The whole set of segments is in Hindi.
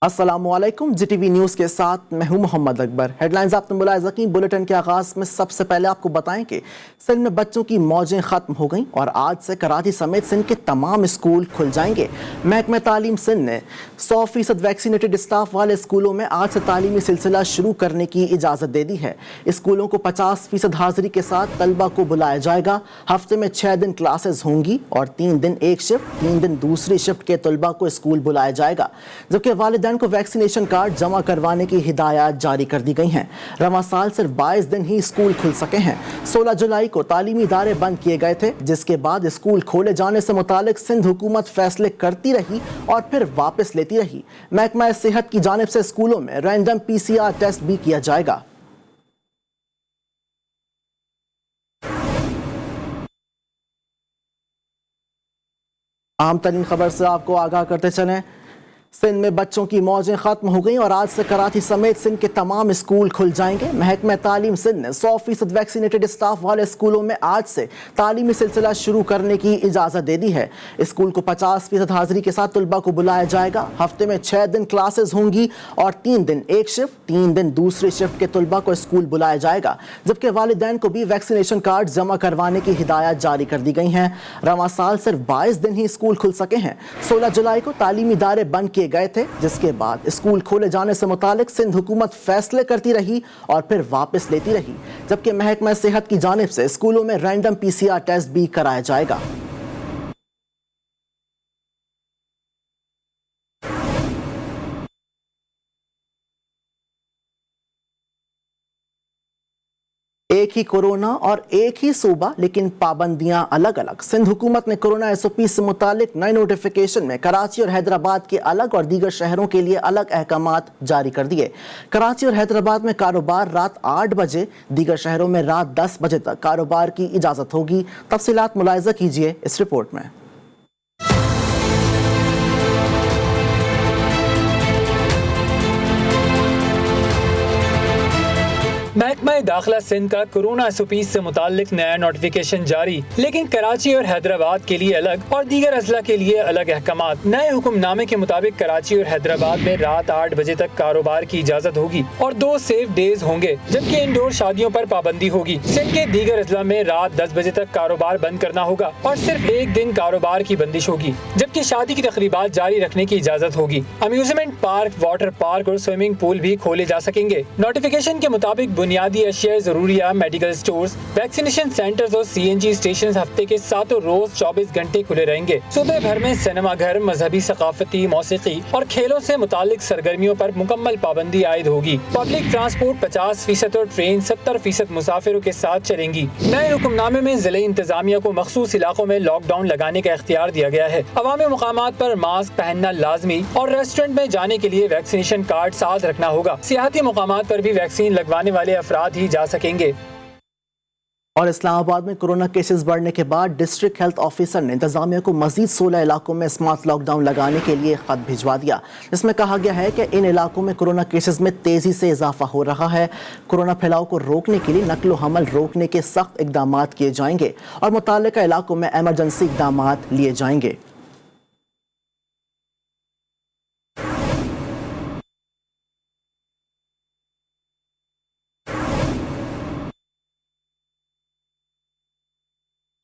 अस्सलामुअलैकुम, जीटीवी न्यूज़ के साथ मैं हूं मोहम्मद अकबर। हेडलाइंस आपने मुलाहिज़ा की। बुलेटिन के आगाज़ में सबसे पहले आपको बताएं कि सिंध में बच्चों की मौजें ख़त्म हो गईं और आज से कराची समेत सिंध के तमाम स्कूल खुल जाएंगे। महकमा तालीम सिंध ने 100% वैक्सीनेटेड स्टाफ वाले स्कूलों में आज से तालीमी सिलसिला शुरू करने की इजाज़त दे दी है। स्कूलों को 50% हाजिरी के साथ तलबा को बुलाया जाएगा। हफ्ते में 6 दिन क्लासेज होंगी और 3 दिन एक शिफ्ट, 3 दिन दूसरी शिफ्ट के तलबा को स्कूल बुलाया जाएगा, जबकि वालिदैन को वैक्सीनेशन कार्ड जमा करवाने की हिदायत जारी कर दी गई हैं। रवां साल सिर्फ 22 दिन ही स्कूल खुल सके हैं। 16 जुलाई को तालीमी इदारे बंद किए गए थे, जिसके बाद स्कूल खोले जाने से मुतालिक सिंध हुकूमत फैसले करती रही और फिर वापस लेती रही। महकमा सेहत की जानिब से स्कूलों में रैंडम PCR टेस्ट भी किया जाएगा। आम तरीन खबर से आपको आगाह करते चलें। सिंध में बच्चों की मौजें खत्म हो गई और आज से कराची समेत सिंध के तमाम स्कूल खुल जाएंगे। महकमा तालीम सिंध ने 100% वैक्सीनेटेड स्टाफ वाले स्कूलों में आज से तालीमी सिलसिला शुरू करने की इजाज़त दे दी है। स्कूल को 50% हाजिरी के साथ तलबा को बुलाया जाएगा। हफ्ते में 6 दिन क्लासेस होंगी और 3 दिन एक शिफ्ट, 3 दिन दूसरी शिफ्ट के तलबा को स्कूल बुलाया जाएगा, जबकि वालिदैन को भी वैक्सीनेशन कार्ड जमा करवाने की हिदायत जारी कर दी गई हैं। रवां साल सिर्फ 22 दिन ही स्कूल खुल सके हैं। 16 जुलाई को तालीमी इदारे बंद किए गए थे, जिसके बाद स्कूल खोले जाने से मुतालिक सिंध हुकूमत फैसले करती रही और फिर वापस लेती रही, जबकि महकमा सेहत की जानिब से स्कूलों में रैंडम PCR टेस्ट भी कराया जाएगा। एक ही कोरोना और एक ही सूबा, लेकिन पाबंदियां अलग अलग। सिंध हुकूमत ने कोरोना SOP से मुतालिक नए नोटिफिकेशन में कराची और हैदराबाद के अलग और दीगर शहरों के लिए अलग अहकामात जारी कर दिए। कराची और हैदराबाद में कारोबार रात 8 बजे, दीगर शहरों में रात 10 बजे तक कारोबार की इजाज़त होगी। तफसीलात मुलाहिज़ा कीजिए इस रिपोर्ट में। महकमा दाखिला सिंध का कोरोना SOP से मुतालिक नया नोटिफिकेशन जारी, लेकिन कराची और हैदराबाद के लिए अलग और दीगर अजला के लिए अलग अहकामात। नए हुक्मनामे के मुताबिक कराची और हैदराबाद में रात 8 बजे तक कारोबार की इजाजत होगी और 2 सेफ डेज होंगे, जबकि इंडोर शादियों पर पाबंदी होगी। सिंध के दीगर अजला में रात 10 बजे तक कारोबार बंद करना होगा और सिर्फ एक दिन कारोबार की बंदिश होगी, जबकि शादी की तकरीबात जारी रखने की इजाजत होगी। अम्यूजमेंट पार्क, वाटर पार्क और स्विमिंग पूल भी खोले जा सकेंगे। नोटिफिकेशन के मुताबिक बुनियादी अशिया ज़रूरिया, मेडिकल स्टोर्स, वैक्सीनेशन सेंटर्स और CNG स्टेशन हफ्ते के 7 रोज 24 घंटे खुले रहेंगे। सूबे भर में सिनेमा घर, मजहबी, सकाफती, मौसीकी और खेलों से मुतालिक सरगर्मियों पर मुकम्मल पाबंदी आयद होगी। पब्लिक ट्रांसपोर्ट 50% और ट्रेन 70% मुसाफिरों के साथ चलेंगी। नए हुक्मनामे में जिले इंतजामिया को मखसूस इलाकों में लॉकडाउन लगाने का इख्तियार दिया गया है। अवामी मुकामात पर मास्क पहनना लाजमी और रेस्टोरेंट में जाने के लिए वैक्सीनेशन कार्ड साथ रखना होगा। सियाहती मुकामात पर भी वैक्सीन लगवाने वाले अफराद ही जा सकेंगे। और इस्लामाबाद में कोरोना केसेस बढ़ने के बाद डिस्ट्रिक्ट हेल्थ ऑफिसर ने इंतजामिया को मजीद 16 इलाकों में स्मार्ट लॉकडाउन लगाने के लिए खत भिजवा दिया, जिसमें कहा गया है कि इन इलाकों में कोरोना केसेस में तेजी से इजाफा हो रहा है। कोरोना फैलाव को रोकने के लिए नकलो हमल रोकने के सख्त इकदाम किए जाएंगे और मुताल्लिका इलाकों में एमरजेंसी इकदाम लिए जाएंगे।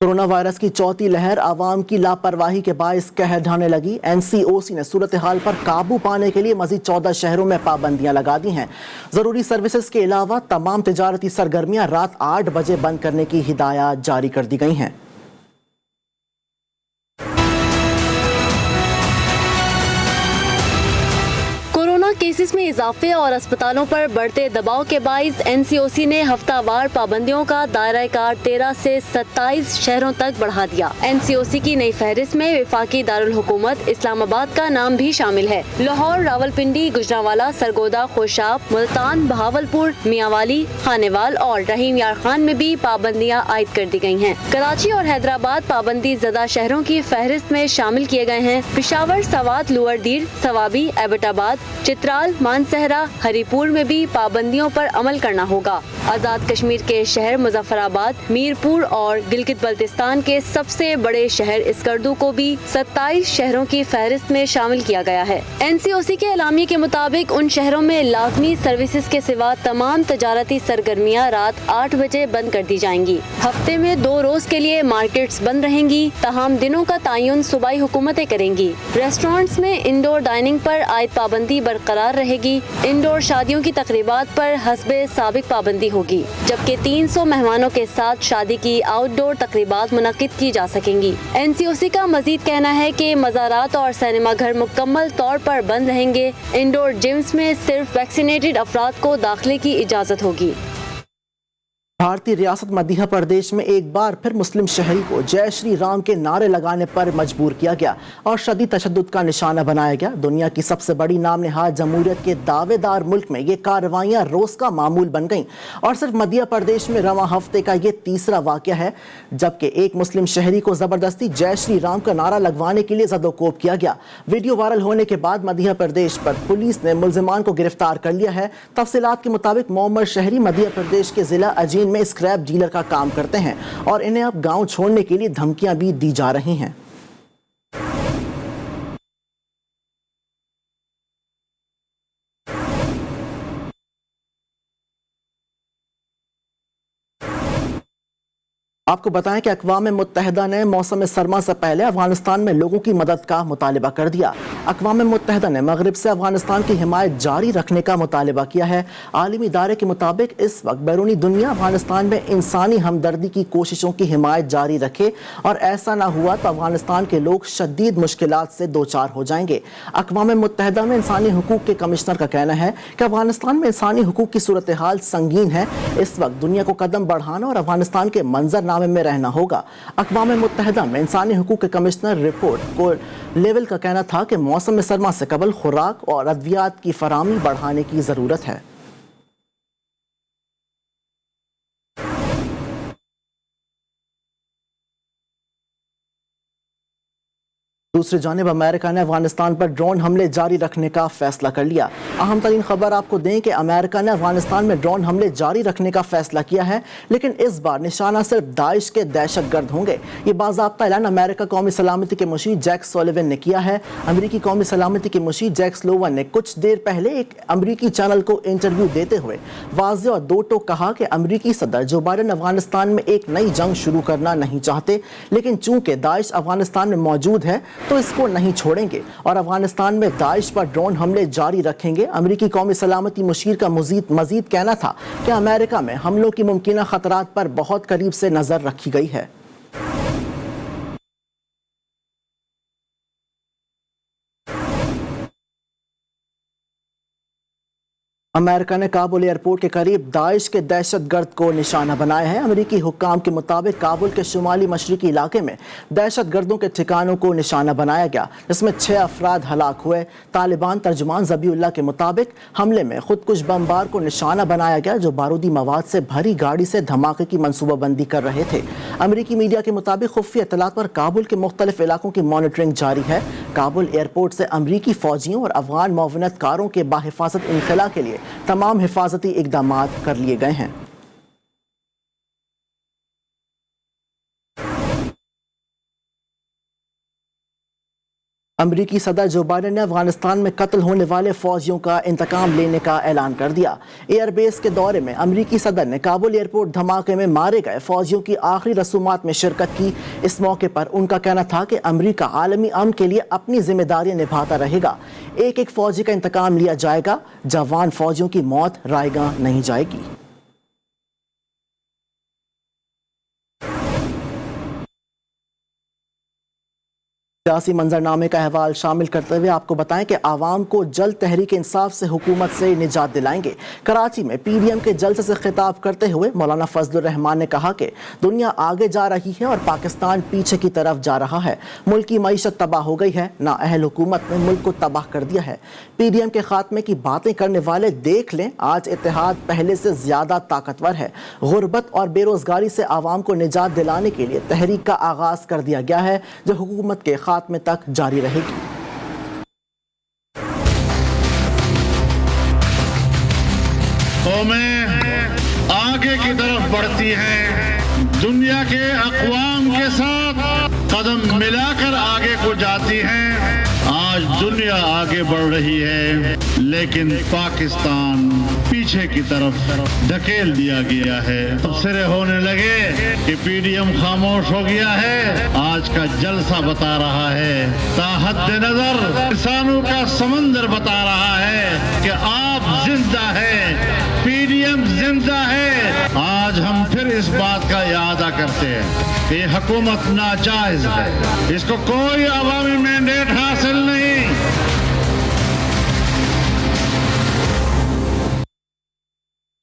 कोरोना वायरस की चौथी लहर आवाम की लापरवाही के बायस कहर ढाने लगी। NCOC ने सूरत हाल पर काबू पाने के लिए मजीद 14 शहरों में पाबंदियां लगा दी हैं। जरूरी सर्विसेज के अलावा तमाम तिजारती सरगर्मियां रात 8 बजे बंद करने की हिदायत जारी कर दी गई हैं। केसेस में इजाफे और अस्पतालों पर बढ़ते दबाव के बाइस NCOC ने हफ्तावार पाबंदियों का दायरा कार 13 से 27 शहरों तक बढ़ा दिया। NCOC की नई फहरिस्त में वफाकी दारुल हुकूमत इस्लामाबाद का नाम भी शामिल है। लाहौर, रावलपिंडी, गुजरांवाला, सरगोदा, खोशाब, मुल्तान, बहावलपुर, मियांवाली, खानेवाल और रहीम यार खान में भी पाबंदियां आयद कर दी गई हैं। कराची और हैदराबाद पाबंदी ज़दा शहरों की फहरिस्त में शामिल किए गए हैं। पेशावर, सवात, लोअर दीर, सवाबी, एबटाबाद, चित्रा, बहरहाल मानसहरा, हरिपुर में भी पाबंदियों पर अमल करना होगा। आज़ाद कश्मीर के शहर मुजफ्फराबाद, मीरपुर और गिलगित बल्तिस्तान के सबसे बड़े शहर स्कर्दू को भी 27 शहरों की फहरिस्त में शामिल किया गया है। NCOC के एलामिये के मुताबिक उन शहरों में लाजमी सर्विसेज के सिवा तमाम तजारती सरगर्मियाँ रात 8 बजे बंद कर दी जाएंगी। हफ्ते में 2 रोज के लिए मार्केट्स बंद रहेंगी, तमाम दिनों का तयन सूबाई हुकूमतें करेंगी। रेस्टोरेंट्स में इंडोर डाइनिंग पर आयद पाबंदी बरकरार रहेगी। इंडोर शादियों की तकरीबात पर हस्बे साबिक पाबंदी होगी, जबकि 300 मेहमानों के साथ शादी की आउटडोर तकरीबात मुनक्किद की जा सकेंगी। NCOC का मजीद कहना है कि मज़ारात और सिनेमा घर मुकम्मल तौर पर बंद रहेंगे। इंडोर जिम्स में सिर्फ वैक्सीनेटेड अफराद को दाखिले की इजाज़त होगी। भारतीय रियासत मध्य प्रदेश में एक बार फिर मुस्लिम शहरी को जय श्री राम के नारे लगाने पर मजबूर किया गया और शदीद तशद्दुद का निशाना बनाया गया। दुनिया की सबसे बड़ी नाम नहाद जमहूरियत के दावेदार मुल्क में ये कार्रवाइयाँ रोज का मामूल बन गईं और सिर्फ मध्य प्रदेश में रवां हफ्ते का ये तीसरा वाक़या है जबकि एक मुस्लिम शहरी को जबरदस्ती जय श्री राम का नारा लगवाने के लिए ज़दोकोब किया गया। वीडियो वायरल होने के बाद मध्य प्रदेश पर पुलिस ने मुल्जिमान को गिरफ्तार कर लिया है। तफसीलात के मुताबिक मोहम्मद शहरी मध्य प्रदेश के जिला अजीन में स्क्रैप डीलर का काम करते हैं और इन्हें अब गांव छोड़ने के लिए धमकियां भी दी जा रही हैं। आपको बताएं कि अक़वाम मुत्तहिदा ने मौसम सरमा से पहले अफगानिस्तान में लोगों की मदद का मुतालिबा कर दिया। अक़वाम मुत्तहिदा ने मगरिब से अफगानिस्तान की हिमायत जारी रखने का मुतालिबा किया है। आलमी इदारे के मुताबिक इस वक्त बैरूनी दुनिया अफगानिस्तान में इंसानी हमदर्दी की कोशिशों की हिमायत जारी रखे और ऐसा ना हुआ तो अफगानिस्तान के लोग शदीद मुश्किलात से दो चार हो जाएंगे। अक़वाम मुत्तहिदा में इंसानी हुकूक के कमिश्नर का कहना है कि अफगानिस्तान में इंसानी हुकूक की सूरत हाल संगीन है। इस वक्त दुनिया को कदम बढ़ाना और अफगानिस्तान के मंजरनामे में रहना होगा। अक़वाम मुत्तहिदा में इंसानी हुकूक के कमिश्नर रिपोर्ट को लेवल का कहना था कि मौसम सरमा से कबल खुराक और अद्वियात की फराहमी बढ़ाने की ज़रूरत है। दूसरी जानिब अमेरिका ने अफगानिस्तान पर ड्रोन हमले जारी रखने का फैसला कर लिया। अहम तरीन खबर आपको दें कि अमेरिका ने अफगानिस्तान में ड्रोन हमले जारी रखने का फैसला किया है, लेकिन इस बार निशाना सिर्फ दाइश के दहशतगर्द होंगे। ये बाज़ाब्ता ऐलान अमेरिका कौमी सलामती के मुशीर जैक सोलिवन ने किया है। अमरीकी कौमी सलामती के मुशीर जैक सोलिवन ने कुछ देर पहले एक अमरीकी चैनल को इंटरव्यू देते हुए वाज़े और दो टोक कहा कि अमरीकी सदर जो बाइडन अफगानिस्तान में एक नई जंग शुरू करना नहीं चाहते, लेकिन चूंकि दाइश अफगानिस्तान में मौजूद है तो इसको नहीं छोड़ेंगे और अफगानिस्तान में दाइश पर ड्रोन हमले जारी रखेंगे। अमरीकी कौमी सलामती मुशीर का मजीद कहना था कि अमेरिका में हमलों की मुमकिन खतरात पर बहुत करीब से नजर रखी गई है। अमेरिका ने काबुल एयरपोर्ट के करीब दाइश के दहशतगर्द को निशाना बनाया है। अमरीकी हुक्काम के मुताबिक काबुल के शुमाली मशरकी इलाके में दहशतगर्दों के ठिकानों को निशाना बनाया गया, जिसमें 6 अफराद हलाक हुए। तालिबान तर्जुमान ज़बीउल्लाह के मुताबिक हमले में खुदकुश बमबार को निशाना बनाया गया जो बारूदी मवाद से भरी गाड़ी से धमाके की मनसूबाबंदी कर रहे थे। अमरीकी मीडिया के मुताबिक खुफिया इत्तलात पर काबुल के मुख्तलिफ इलाकों की मॉनिटरिंग जारी है। काबुल एयरपोर्ट से अमरीकी फौजियों और अफगान मुआवनतकारों के बाहिफाजत इनखला के लिए तमाम हिफाजती इक़दामात कर लिए गए हैं। अमरीकी सदर जो बाइडन ने अफगानिस्तान में कत्ल होने वाले फौजियों का इंतकाम लेने का ऐलान कर दिया। एयरबेस के दौरे में अमरीकी सदर ने काबुल एयरपोर्ट धमाके में मारे गए फौजियों की आखिरी रसूमात में शिरकत की। इस मौके पर उनका कहना था कि अमरीका आलमी अमन के लिए अपनी जिम्मेदारियां निभाता रहेगा। एक एक फौजी का इंतकाम लिया जाएगा, जवान फौजियों की मौत रायगा नहीं जाएगी। सियासी मंजरनामे का अहवाल शामिल करते हुए आपको बताएं कि आवाम को जल्द तहरीक इंसाफ से हुकूमत से निजात दिलाएंगे। कराची में PDM के जलसे से खिताब करते हुए मौलाना फजलुर रहमान ने कहा कि दुनिया आगे जा रही है और पाकिस्तान पीछे की तरफ जा रहा है। मुल्क की मईशत तबाह हो गई है, ना अहल हुकूमत ने मुल्क को तबाह कर दिया है। PDM के खात्मे की बातें करने वाले देख लें, आज इत्तेहाद पहले से ज्यादा ताकतवर है। गुर्बत और बेरोजगारी से आवाम को निजात दिलाने के लिए तहरीक का आगाज कर दिया गया है जो हुकूमत के खात्मे तक जारी रहेगी। कौमें आगे की तरफ बढ़ती हैं, दुनिया के अक़वाम के साथ कदम मिलाकर आगे को जाती हैं। आज दुनिया आगे बढ़ रही है, लेकिन पाकिस्तान पीछे की तरफ धकेल दिया गया है। तबसरे होने लगे कि पीडीएम खामोश हो गया है। आज का जलसा बता रहा है, ताहद नजर किसानों का समंदर बता रहा है कि आप जिंदा है, पीडीएम जिंदा है। आज हम फिर इस बात का यादा करते हैं कि ये हुकूमत नाजायज है, इसको कोई अवामी मैंडेट हासिल नहीं।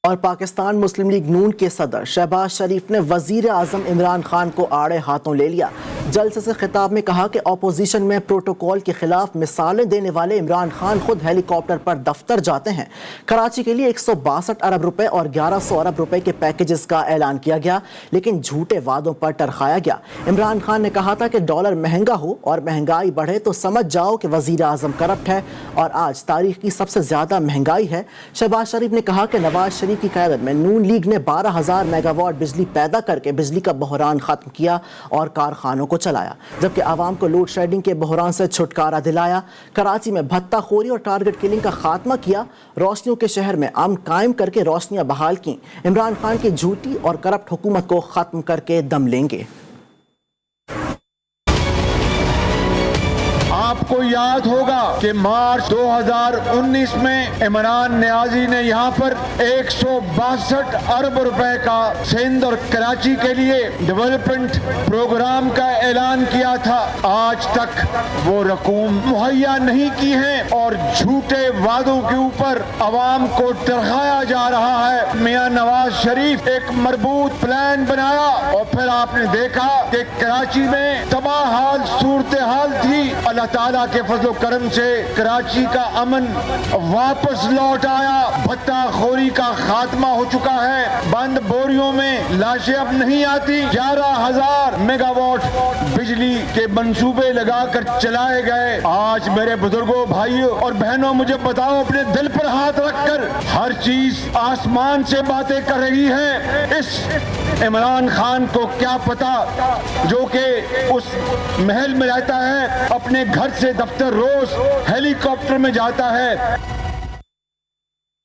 और पाकिस्तान मुस्लिम लीग नून के सदर शहबाज शरीफ ने वजीर आजम इमरान खान को आड़े हाथों ले लिया। जलसे से खिताब में कहा कि अपोजिशन में प्रोटोकॉल के खिलाफ मिसालें देने वाले इमरान खान खुद हेलीकॉप्टर पर दफ्तर जाते हैं। कराची के लिए 162 अरब रुपए और 1100 अरब रुपए के पैकेजेस का ऐलान किया गया, लेकिन झूठे वादों पर टरखाया गया। इमरान खान ने कहा था कि डॉलर महंगा हो और महंगाई बढ़े तो समझ जाओ कि वजीर आजम करप्ट है, और आज तारीख की सबसे ज्यादा महंगाई है। शहबाज शरीफ ने कहा कि नवाज शरीफ की क़यादत में नून लीग ने 12,000 मेगावाट बिजली पैदा करके बिजली का बहरान खत्म किया और कारखानों को चलाया, जबकि आवाम को लोड शेडिंग के बहरान से छुटकारा दिलाया। कराची में भत्ताखोरी और टारगेट किलिंग का खात्मा किया। रोशनियों के शहर में अमन कायम करके रोशनियां बहाल की। इमरान खान की झूठी और करप्ट हुकूमत को खत्म करके दम लेंगे। आपको याद होगा कि मार्च 2019 में इमरान नियाजी ने यहाँ पर 162 अरब रुपए का सिंध और कराची के लिए डेवलपमेंट प्रोग्राम का ऐलान किया था। आज तक वो रकूम मुहैया नहीं की है और झूठे वादों के ऊपर अवाम को डराया जा रहा है। मियां नवाज शरीफ एक मजबूत प्लान बनाया और फिर आपने देखा कि कराची में तबाह हाल सूरत हाल थी। अल्लाह ताला के फजलो करम से कराची का अमन वापस लौट आया। भत्ताखोरी का खात्मा हो चुका है। बंद बोरियों में लाशें अब नहीं आती। 11,000 मेगावाट बिजली के मंसूबे लगाकर चलाए गए। आज मेरे बुजुर्गों, भाइयों और बहनों, मुझे बताओ, अपने दिल पर हाथ रखकर, हर चीज आसमान से बातें कर रही है। इस इमरान खान को क्या पता, जो कि उस महल में रहता है, अपने घर से दफ्तर रोज हेलीकॉप्टर में जाता है।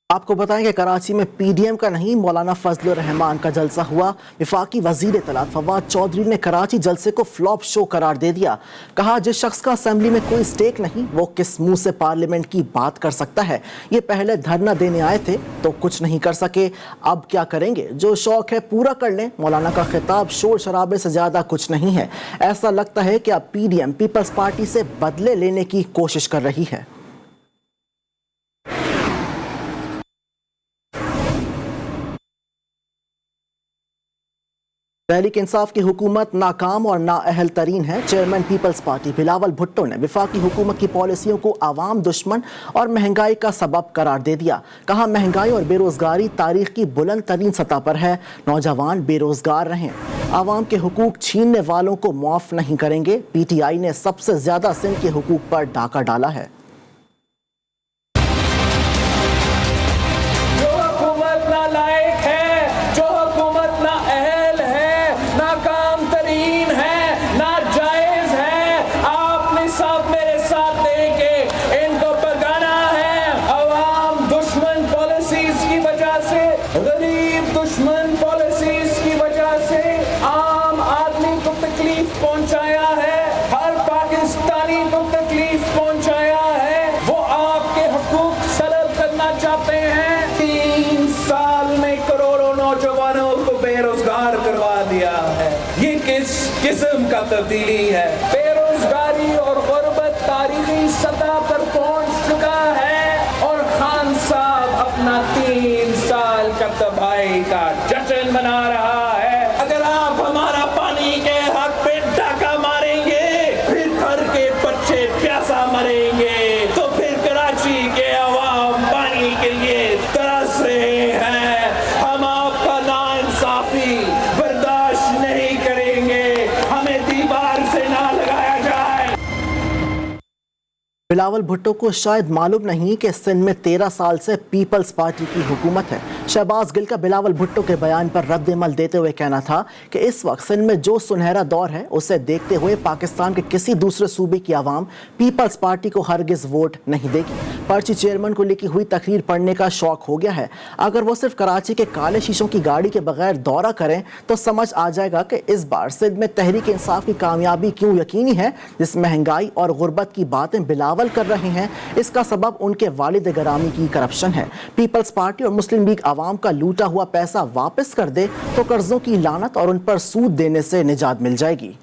आपको बताएं कि कराची में पीडीएम का नहीं, मौलाना फजलुर रहमान का जलसा हुआ। वफाकी वजीर इत्तलात फवाद चौधरी ने कराची जलसे को फ्लॉप शो करार दे दिया। कहा, जिस शख्स का असेंबली में कोई स्टेक नहीं, वो किस मुंह से पार्लियामेंट की बात कर सकता है। ये पहले धरना देने आए थे तो कुछ नहीं कर सके, अब क्या करेंगे? जो शौक है पूरा कर लें। मौलाना का खिताब शोर शराबे से ज्यादा कुछ नहीं है। ऐसा लगता है कि अब पीडीएम पीपल्स पार्टी से बदले लेने की कोशिश कर रही है। तहरीक इंसाफ की हुकूमत नाकाम और नाअहल तरीन है। चेयरमैन पीपल्स पार्टी बिलावल भुट्टो ने वफाकी हुकूमत की पॉलिसियों को आवाम दुश्मन और महंगाई का सबब करार दे दिया। कहा, महंगाई और बेरोजगारी तारीख की बुलंद तरीन सतह पर है। नौजवान बेरोजगार रहें, आवाम के हुकूक छीनने वालों को माफ नहीं करेंगे। पीटीआई ने सबसे ज्यादा सिंध के हुकूक पर डाका डाला है। किस्म का तब्दीली है। बेरोजगारी और गुर्बत तारीखी सतह पर पहुंच चुका है और खान साहब अपना 3 साल का तबाही का जश्न मना रहा है। अगर आप हमारा पानी के हक पे डाका मारेंगे, फिर घर के बच्चे प्यासा मरेंगे, तो फिर कराची के अवाम पानी के लिए तरस रहे हैं। हम आपका नाइंसाफी बर्दाश्त नहीं करेंगे। हमें दीवार से ना लगाया जाए। बिलावल भुट्टो को शायद मालूम नहीं कि सिंध में 13 साल से पीपल्स पार्टी की हुकूमत है। शहबाज गिल का बिलावल भुट्टो के बयान पर रद्द-ए-अमल देते हुए कहना था कि इस वक्त सिंध में जो सुनहरा दौर है उसे देखते हुए पाकिस्तान के किसी दूसरे सूबे की आवाम पीपल्स पार्टी को हरगिज वोट नहीं देगी। पर्ची चेयरमैन को लिखी हुई तकरीर पढ़ने का शौक हो गया है। अगर वो सिर्फ कराची के काले शीशों की गाड़ी के बगैर दौरा करें तो समझ आ जाएगा कि इस बार सिंध में तहरीक इंसाफ की कामयाबी क्यों यकीनी है। जिस महंगाई और गुर्बत की बातें बिलावल कर रहे हैं इसका सबब उनके वालिद गरामी की करप्शन है। पीपल्स पार्टी और मुस्लिम लीग आवाम का लूटा हुआ पैसा वापस कर दे तो कर्जों की लानत और उन पर सूद देने से निजात मिल जाएगी।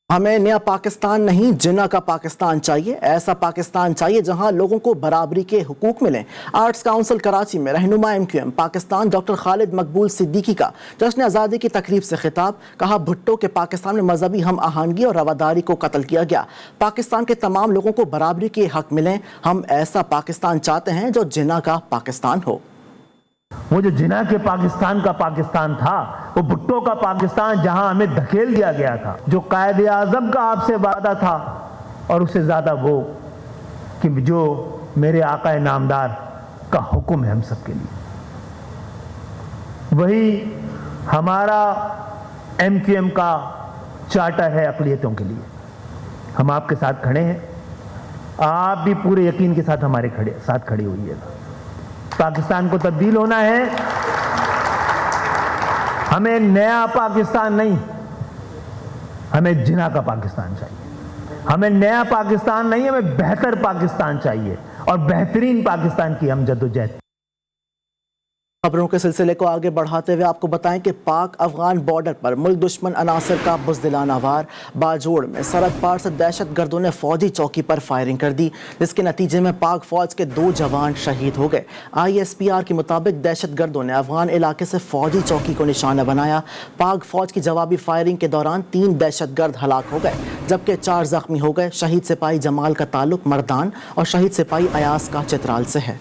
हमें नया पाकिस्तान नहीं जिन्ना का पाकिस्तान चाहिए। ऐसा पाकिस्तान चाहिए जहां लोगों को बराबरी के हुकूक मिलें। आर्ट्स काउंसिल कराची में रहनुमा MQM पाकिस्तान डॉक्टर खालिद मकबूल सिद्दीकी का जश्न आज़ादी की तकरीब से खिताब। कहा भुट्टो के पाकिस्तान में मजहबी हम आहंगी और रवादारी को कत्ल किया गया। पाकिस्तान के तमाम लोगों को बराबरी के हक मिलें। हम ऐसा पाकिस्तान चाहते हैं जो जिन्ना का पाकिस्तान हो। वो जो जिना के पाकिस्तान का पाकिस्तान था, वो भुट्टो का पाकिस्तान जहां हमें धकेल दिया गया था, जो कायदे आज़म का आपसे वादा था और उससे ज्यादा वो कि जो मेरे आका नामदार का हुक्म है हम सबके लिए, वही हमारा MQM का चार्टर है अक़लियतों के लिए। हम आपके साथ खड़े हैं, आप भी पूरे यकीन के साथ हमारे साथ खड़े होइएगा। पाकिस्तान को तब्दील होना है। हमें नया पाकिस्तान नहीं, हमें जिना का पाकिस्तान चाहिए। हमें नया पाकिस्तान नहीं, हमें बेहतर पाकिस्तान चाहिए और बेहतरीन पाकिस्तान की हम जद्दोजहद। खबरों के सिलसिले को आगे बढ़ाते हुए आपको बताएं कि पाक अफगान बॉर्डर पर मुल्क दुश्मन अनासर का बुज़दिलाना वार। बाजोड़ में सरहद पार से दहशत गर्दों ने फौजी चौकी पर फायरिंग कर दी, जिसके नतीजे में पाक फौज के 2 जवान शहीद हो गए। ISPR के मुताबिक दहशत गर्दों ने अफगान इलाके से फौजी चौकी को निशाना बनाया। पाक फौज की जवाबी फायरिंग के दौरान 3 दहशत गर्द हलाक हो गए जबकि 4 जख्मी हो गए। शहीद सिपाही जमाल का ताल्लुक मर्दान और शहीद सिपाही अयास का चित्राल से है।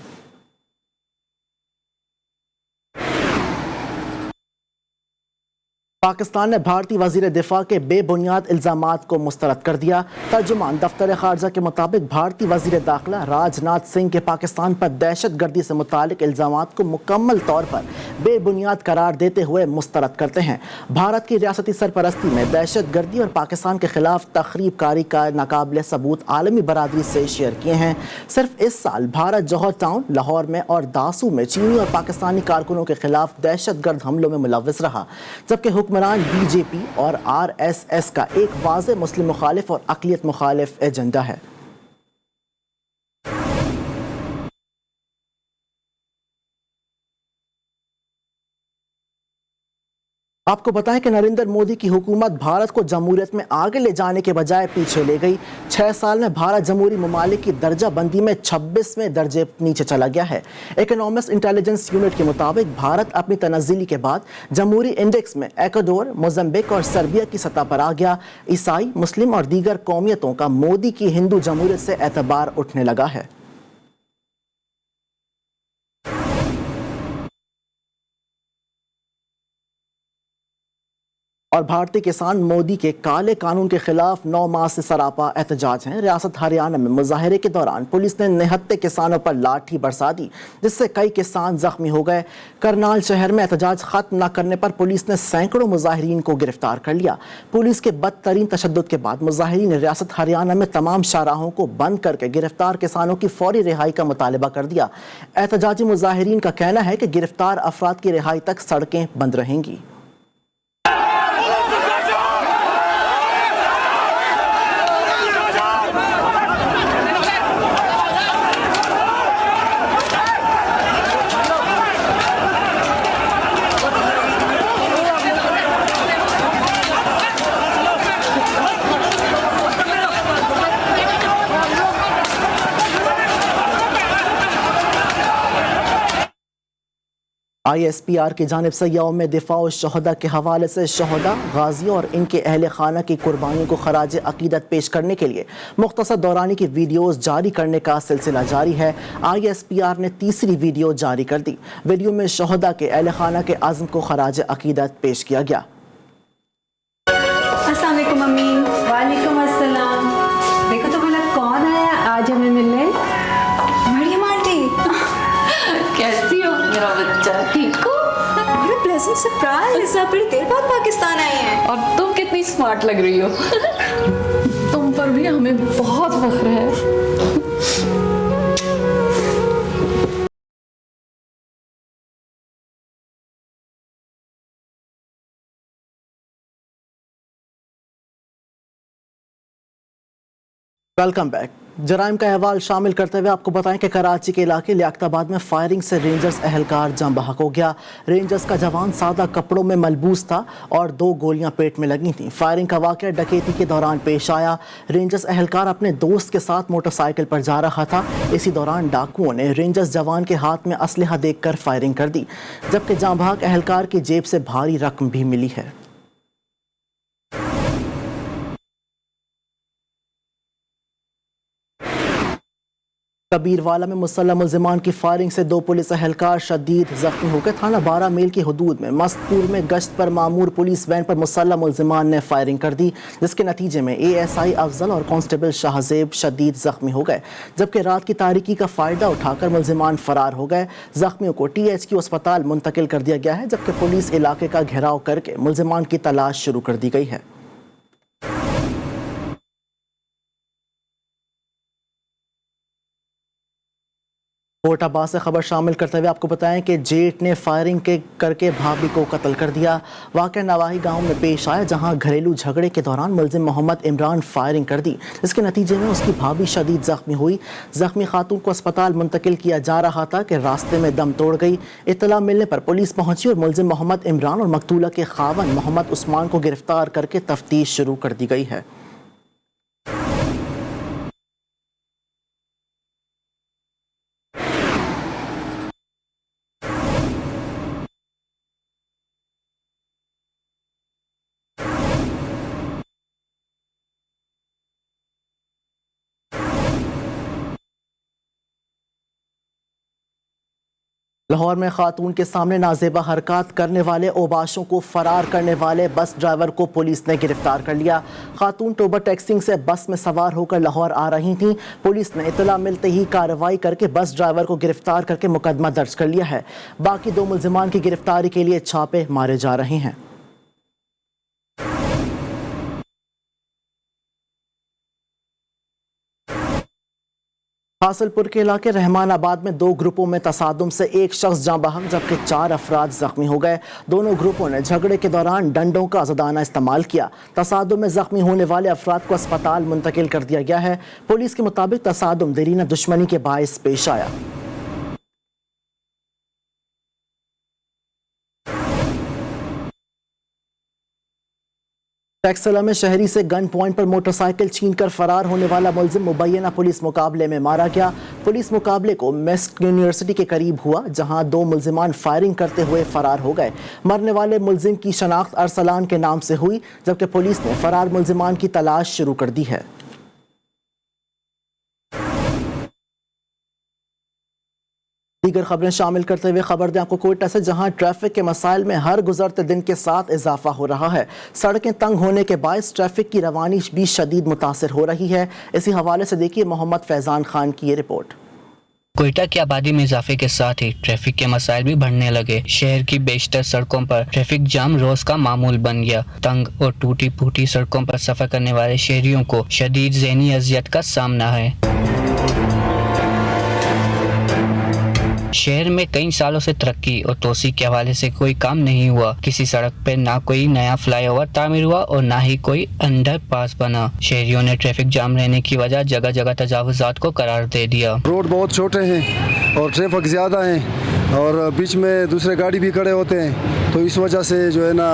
पाकिस्तान ने भारतीय वज़ीर दिफा के बेबुनियाद इल्ज़ामात को मुस्तरद कर दिया। तर्जुमान दफ्तर ख़ारजा के मुताबिक भारतीय वज़ीर दाखिला राजनाथ सिंह के पाकिस्तान पर दहशत गर्दी से मुतालिक इल्ज़ामात को मुकम्मल तौर पर बेबुनियाद करार देते हुए मुस्तरद करते हैं। भारत की रियासती सरपरस्ती में दहशत गर्दी और पाकिस्तान के खिलाफ तखरीब कारी का नाकाबिले सबूत आलमी बरादरी से शेयर किए हैं। सिर्फ इस साल भारत जौहर टाउन, लाहौर में और दासू में चीनी और पाकिस्तानी कारकुनों के खिलाफ दहशत गर्द हमलों में मुलव्वस रहा, जबकि हुक्मरान BJP और RSS का एक वाज़े मुस्लिम मुखालिफ और अक़लियत मुखालिफ एजेंडा है। आपको बताएं कि नरेंद्र मोदी की हुकूमत भारत को जमहूरियत में आगे ले जाने के बजाय पीछे ले गई। 6 साल में भारत जमहूरी ममालिक की दर्जा बंदी में 26वें दर्जे नीचे चला गया है। इकोनॉमिस्ट इंटेलिजेंस यूनिट के मुताबिक भारत अपनी तनज़्ज़ुली के बाद जमहूरी इंडेक्स में इक्वाडोर, मोज़म्बिक और सर्बिया की सतह पर आ गया। ईसाई, मुस्लिम और दीगर कौमियतों का मोदी की हिंदू जमहूरियत से एतबार उठने लगा है। और भारतीय किसान मोदी के काले कानून के खिलाफ 9 माह से सरापा एहतजाज हैं। रियासत हरियाणा में मुजाहरे के दौरान पुलिस ने निहत्ते किसानों पर लाठी बरसा दी, जिससे कई किसान जख्मी हो गए। करनाल शहर में एहतजाज खत्म न करने पर पुलिस ने सैकड़ों मुजाहिरीन को गिरफ्तार कर लिया। पुलिस के बदतरीन तशद्दुद के बाद मुजाहिरीन ने रियासत हरियाणा में तमाम शाहराहों को बंद करके गिरफ्तार किसानों की फौरी रिहाई का मुतालबा कर दिया। एहतजाजी मुजाहिरीन का कहना है कि गिरफ्तार अफराद की रिहाई तक सड़कें बंद रहेंगी। ISPR की जानिब से यौम दिफा शहदा के हवाले से शहदा, गाजियों और इनके अहल खाना की कुर्बानियों को खराज अकीदत पेश करने के लिए मुख्तसर दौरानी की वीडियोज़ जारी करने का सिलसिला जारी है। ISPR ने तीसरी वीडियो जारी कर दी। वीडियो में शहदा के अहल खाना के अज़्म को खराज अकीदत पेश किया गया। पाकिस्तान आई हैं। और तुम कितनी स्मार्ट लग रही हो। तुम पर भी हमें बहुत फख्र है। Welcome back. जराइम का अहवाल शामिल करते हुए आपको बताएं कि कराची के इलाके लियाकताबाद में फायरिंग से रेंजर्स एहलकार जाम बहक हो गया। रेंजर्स का जवान सादा कपड़ों में मलबूस था और 2 गोलियां पेट में लगी थीं। फायरिंग का वाक़या डकैती के दौरान पेश आया। रेंजर्स एहलकार अपने दोस्त के साथ मोटरसाइकिल पर जा रहा था। इसी दौरान डाकुओं ने रेंजर्स जवान के हाथ में असलहा देखकर फायरिंग कर दी, जबकि जाम बहक एहलकार की जेब से भारी रकम भी मिली है। कबीरवाला में मुसल्लह मुल्जिमान की फायरिंग से 2 पुलिस एहलकार शदीद जख्मी हो गए। थाना 12 मील की हदूद में मस्तपुर में गश्त पर मामूर पुलिस वैन पर मुसल्लह मुल्जिमान ने फायरिंग कर दी, जिसके नतीजे में ASI अफजल और कांस्टेबल शाहजेब शदीद जख्मी हो गए, जबकि रात की तारीकी का फ़ायदा उठाकर मुल्जिमान फरार हो गए। जख्मियों को THQ अस्पताल मुंतकिल कर दिया गया है, जबकि पुलिस इलाके का घेराव करके मुल्जिमान की तलाश शुरू कर दी गई है। कोटाबाद से खबर शामिल करते हुए आपको बताएं कि जेठ ने फायरिंग करके भाभी को कत्ल कर दिया। वाक़या नवाही गांव में पेश आया, जहां घरेलू झगड़े के दौरान मुलजिम मोहम्मद इमरान फायरिंग कर दी, जिसके नतीजे में उसकी भाभी शदीद जख्मी हुई। जख्मी खातून को अस्पताल मुंतकिल किया जा रहा था कि रास्ते में दम तोड़ गई। इत्तला मिलने पर पुलिस पहुंची और मुलजिम मोहम्मद इमरान और मकतूला के खावन मोहम्मद उस्मान को गिरफ्तार करके तफ्तीश शुरू कर दी गई है। लाहौर में खातून के सामने नाजेबा हरकत करने वाले ओबाशों को फरार करने वाले बस ड्राइवर को पुलिस ने गिरफ्तार कर लिया। खातून टोबर टैक्सिंग से बस में सवार होकर लाहौर आ रही थीं। पुलिस ने इतला मिलते ही कार्रवाई करके बस ड्राइवर को गिरफ्तार करके मुकदमा दर्ज कर लिया है। बाकी 2 मुल्जिमान की गिरफ्तारी के लिए छापे मारे जा रहे हैं। हासिलपुर के इलाके रहमानाबाद में 2 ग्रुपों में तसादुम से 1 शख्स जाँ बहक, जबकि 4 अफराद जख्मी हो गए। दोनों ग्रुपों ने झगड़े के दौरान डंडों का आज़ादाना इस्तेमाल किया। तसादुम में जख्मी होने वाले अफराद को अस्पताल मुंतकिल कर दिया गया है। पुलिस के मुताबिक तसादुम देरीना दुश्मनी के बायस पेश आया। टैक्सला में शहरी से गन पॉइंट पर मोटरसाइकिल छीनकर फरार होने वाला मुलजिम मुबैना पुलिस मुकाबले में मारा गया। पुलिस मुकाबले को मेस्क यूनिवर्सिटी के करीब हुआ, जहां 2 मुलजिमान फायरिंग करते हुए फरार हो गए। मरने वाले मुलजिम की शनाख्त अरसलान के नाम से हुई, जबकि पुलिस ने फरार मुलजिमान की तलाश शुरू कर दी है। दीगर खबरें शामिल करते हुए खबर दें आपको कोयटा से, जहां ट्रैफिक के मसाइल में हर गुजरते दिन के साथ इजाफा हो रहा है। सड़कें तंग होने के बायस ट्रैफिक की रवानी भी शदीद मुतासिर हो रही है। इसी हवाले से देखिए मोहम्मद फैजान खान की ये रिपोर्ट। कोयटा की आबादी में इजाफे के साथ ही ट्रैफिक के मसाइल भी बढ़ने लगे। शहर की बेशतर सड़कों पर ट्रैफिक जाम रोज का मामूल बन गया। तंग और टूटी फूटी सड़कों पर सफर करने वाले शहरियों को शदीद ज़हनी अजियत का सामना है। शहर में कई सालों से तरक्की और तोसी के हवाले से कोई काम नहीं हुआ। किसी सड़क पे ना कोई नया फ्लाईओवर तामीर हुआ और ना ही कोई अंडरपास बना। शहरियों ने ट्रैफिक जाम रहने की वजह जगह जगह तजावुजात को करार दे दिया। रोड बहुत छोटे हैं और ट्रैफिक ज़्यादा है और बीच में दूसरे गाड़ी भी खड़े होते हैं, तो इस वजह से जो है ना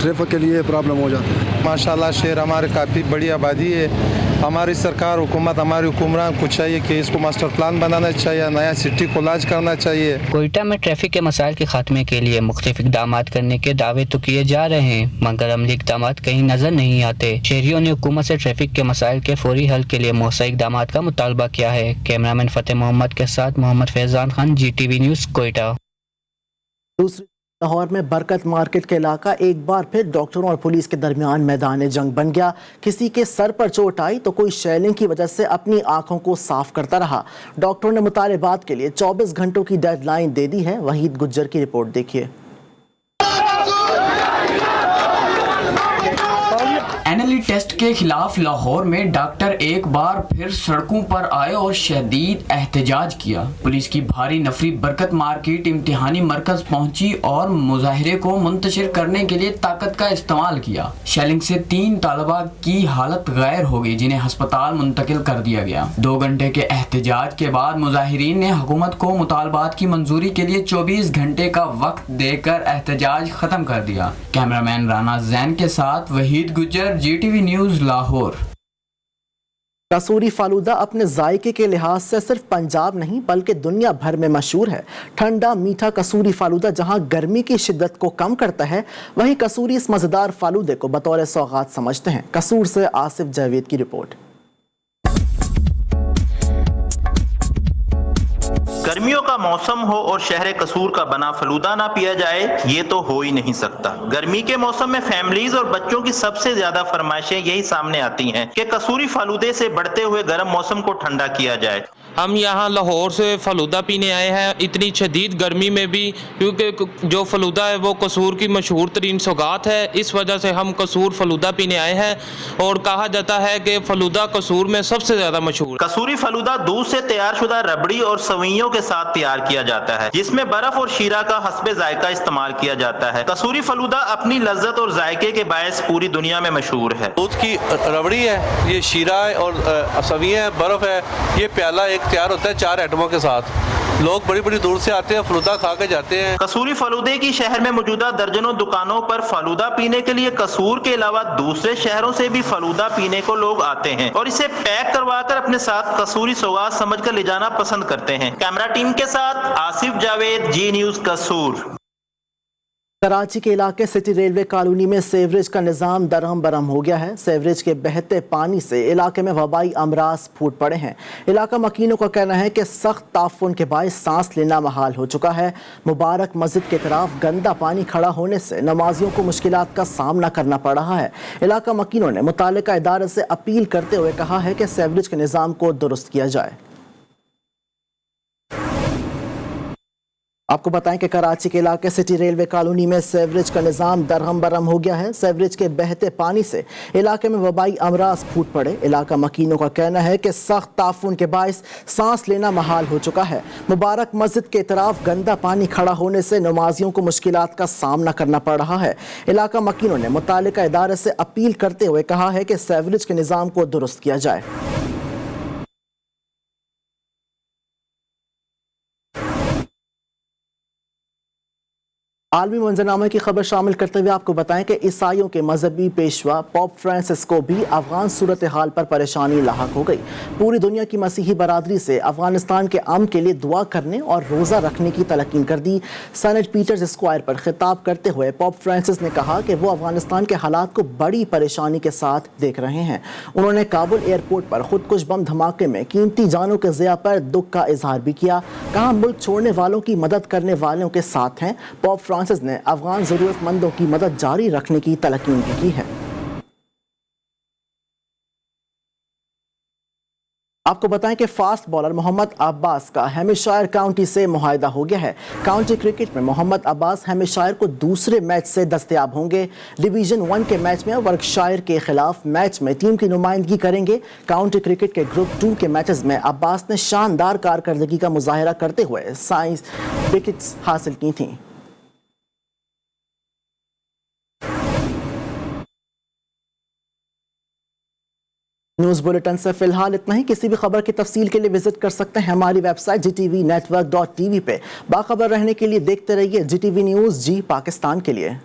ट्रैफिक के लिए प्रॉब्लम हो जाती है। माशाल्लाह शहर हमारे काफ़ी बड़ी आबादी है। हमारी सरकार हुकूमत हमारे हुक्मरान को चाहिए कि इसको मास्टर प्लान बनाना चाहिए, नया सिटी को लॉन्च करना चाहिए। कोयटा में ट्रैफिक के मसाइल के खात्मे के लिए मुख्तलिफ इक़दाम करने के दावे तो किए जा रहे हैं, मगर अमली इक़दाम कहीं नजर नहीं आते। शहरियों ने हुकूमत से ट्रैफिक के मसाइल के फौरी हल के लिए मौसर इक़दाम का मुतालबा किया है। कैमरामैन फतेह मोहम्मद के साथ मोहम्मद फैजान खान, GTV न्यूज़, कोयटा। दूसरी लाहौर में बरकत मार्केट का इलाका एक बार फिर डॉक्टरों और पुलिस के दरमियान मैदान जंग बन गया। किसी के सर पर चोट आई तो कोई शेलिंग की वजह से अपनी आंखों को साफ करता रहा। डॉक्टरों ने मुतालबात के लिए 24 घंटों की डेडलाइन दे दी है। वहीद गुज्जर की रिपोर्ट देखिए। टेस्ट के खिलाफ लाहौर में डॉक्टर एक बार फिर सड़कों पर आए और शदीद एहतजाज किया। पुलिस की भारी नफरी बरकत मार्केट इम्तिहानी मरकज पहुंची और मुजाहिरे को मुंतशिर करने के लिए ताकत का इस्तेमाल किया। शेलिंग से 3 तालिबा की हालत गैर हो गई, जिन्हें अस्पताल मुंतकिल कर दिया गया। 2 घंटे के एहतजाज के बाद मुजाहिरीन ने हुकूमत को मुतालबात की मंजूरी के लिए 24 घंटे का वक्त देकर एहतजाज खत्म कर दिया। कैमरामैन राना जैन के साथ वहीद गुज्जर, GTV न्यूज़ लाहौर। कसूरी फालूदा अपने जायके के लिहाज से सिर्फ पंजाब नहीं बल्कि दुनिया भर में मशहूर है। ठंडा मीठा कसूरी फालूदा जहां गर्मी की शिद्दत को कम करता है, वहीं कसूरी इस मज़ेदार फालूदे को बतौर सौगात समझते हैं। कसूर से आसिफ जावेद की रिपोर्ट। गर्मियों का मौसम हो और शहर कसूर का बना फलूदा ना पिया जाए, ये तो हो ही नहीं सकता। गर्मी के मौसम में फैमिलीज और बच्चों की सबसे ज्यादा फरमाइशें यही सामने आती हैं कि कसूरी फालूदे से बढ़ते हुए गर्म मौसम को ठंडा किया जाए। हम यहाँ लाहौर से फलूदा पीने आए हैं, इतनी शदीद गर्मी में भी, क्योंकि जो फलूदा है वो कसूर की मशहूर तरीन सौगात है। इस वजह से हम कसूर फलूदा पीने आए हैं और कहा जाता है कि फलूदा कसूर में सबसे ज्यादा मशहूर। कसूरी फलूदा दूध से तैयार शुदा रबड़ी और सवैयों के साथ तैयार किया जाता है, जिसमें बर्फ और शीरा का हस्बे जायका इस्तेमाल किया जाता है। कसूरी फलूदा अपनी लज्जत और जायके के बायस पूरी दुनिया में मशहूर है। दूध की रबड़ी है, ये शीरा है और सवैयां है, बर्फ है। ये प्याला एक तैयार होता है 4 आइटमों के साथ। लोग बड़ी बड़ी दूर से आते हैं, फलूदा खा के जाते हैं। कसूरी फलूदे की शहर में मौजूदा दर्जनों दुकानों पर फलूदा पीने के लिए कसूर के अलावा दूसरे शहरों से भी फलूदा पीने को लोग आते हैं और इसे पैक करवाकर अपने साथ कसूरी सौगात समझकर ले जाना पसंद करते हैं। कैमरा टीम के साथ आसिफ जावेद, जी न्यूज़ कसूर। कराची के इलाके सिटी रेलवे कॉलोनी में सेवरेज का निज़ाम दरहम बरहम हो गया है। सेवरेज के बहते पानी से इलाके में वबाई अमराज फूट पड़े हैं। इलाका मकीनों का कहना है कि सख्त ताफुन के बायस सांस लेना महाल हो चुका है। मुबारक मस्जिद के तरफ गंदा पानी खड़ा होने से नमाजियों को मुश्किलात का सामना करना पड़ रहा है। इलाका मकीनों ने मुताल्लिका इदारे से अपील करते हुए कहा है कि सेवरेज के निज़ाम को दुरुस्त किया जाए। आपको बताएं कि कराची के इलाके सिटी रेलवे कॉलोनी में सेवरेज का निज़ाम दरहम बरहम हो गया है। सेवरेज के बहते पानी से इलाके में वबाई अमराज फूट पड़े। इलाका मकीनों का कहना है कि सख्त ताफुन के बायस सांस लेना महाल हो चुका है। मुबारक मस्जिद के तरफ गंदा पानी खड़ा होने से नमाजियों को मुश्किलात का सामना करना पड़ रहा है। इलाका मकीनों ने मुताल्लिका इदारे से अपील करते हुए कहा है कि सेवरेज के निज़ाम को दुरुस्त किया जाए। आलमी मंजरनामे की खबर शामिल करते हुए आपको बताएं कि ईसाइयों के मजहबी पेशवा पोप फ्रांसिस को भी अफगान सूरत हाल पर परेशानी लाहक हो गई। पूरी दुनिया की मसीही बरादरी से अफगानिस्तान के अमन के लिए दुआ करने और रोज़ा रखने की तलकीन कर दी। सेनेट पीटर्स स्क्वायर पर खिताब करते हुए पोप फ्रांसिस ने कहा कि वो अफगानिस्तान के हालात को बड़ी परेशानी के साथ देख रहे हैं। उन्होंने काबुल एयरपोर्ट पर खुदकुश बम धमाके में कीमती जानों के ज़िया पर दुख का इजहार भी किया। कहा मुल्क छोड़ने वालों की मदद करने वालों के साथ हैं। पोप फ्रांसिस ने अफगान जरूरतमंदों की मदद जारी रखने की तलकीन भी की है। आपको बताएं कि फास्ट बॉलर मोहम्मद अब्बास का हैमिशायर काउंटी से मुआहदा हो गया है। काउंटी क्रिकेट में मोहम्मद अब्बास हैमिशायर को दूसरे मैच से दस्तयाब होंगे। डिवीजन 1 के मैच में वर्कशायर के खिलाफ मैच में टीम की नुमाइंदगी करेंगे। काउंटी क्रिकेट के ग्रुप 2 के मैचेस में अब्बास ने शानदार कारकर्दगी का मुजाहरा करते हुए 27 विकेट्स हासिल की थी। न्यूज़ बुलेटिन से फिलहाल इतना ही। किसी भी खबर की तफसील के लिए विजिट कर सकते हैं हमारी वेबसाइट GTVnetwork.tv पे। बाखबर रहने के लिए देखते रहिए GTV न्यूज़, जी पाकिस्तान के लिए।